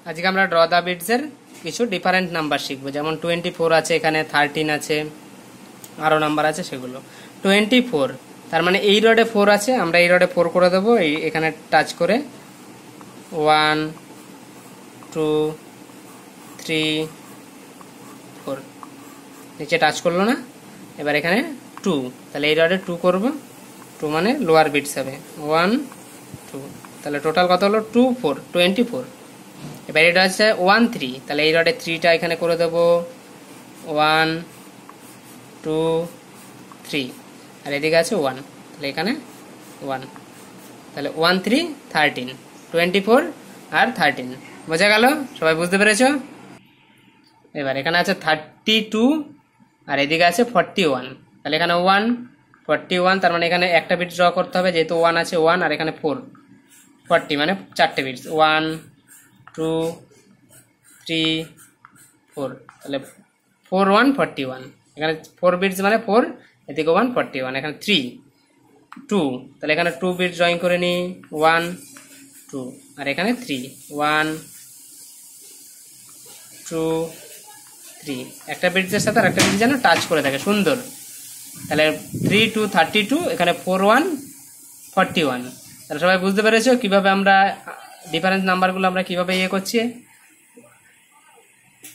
আজকে আমরা draw the বিটসের কিছু ডিফারেন্ট নাম্বার শিখবো, যেমন 24 আছে, এখানে 13 আছে, আরও নাম্বার আছে সেগুলো। 24 তার মানে এই রডে 4 আছে, আমরা এই রডে 4 করে দেবো, এই এখানে টাচ করে 1 2 3 4 নিচে টাচ করলো না। এবার এখানে 2, তাহলে এই রডে 2 করব, 2 মানে লোয়ার বিটস হবে 1 2, তাহলে টোটাল কত হলো 2 4 24। এবার এটা হচ্ছে 1 3, তাহলে এই রডে 3টা এখানে করে দেব 1 2 3, আর এদিকে আছে 1, তাহলে এখানে 1, তাহলে 1 3 13 24 আর 13। বোঝা গেল? সবাই বুঝতে পেরেছ? এবার এখানে আছে 32 আর এদিকে আছে 41, তাহলে এখানে 1 41, তার মানে এখানে একটা বিট ড্র করতে হবে, যেহেতু 1 আছে 1 আর এখানে 4 40 মানে 4টে বিটস 1 2 3 4, তাহলে 4 1 41, এখানে 4 বিটস মানে 4, এদিকে 1 41, এখানে 3 2, তাহলে এখানে 2 বিট ড্রয়িং করে নিই 1 2, আর এখানে 3 1 2 3, একটা বিটসের সাথে আরেকটা বিট যেন টাচ করে থাকে সুন্দর। তাহলে 3 2 32, এখানে 4 1 41। তাহলে সবাই বুঝতে পেরেছো কিভাবে আমরা ডিফারেন্স নাম্বারগুলো আমরা কিভাবে করছি।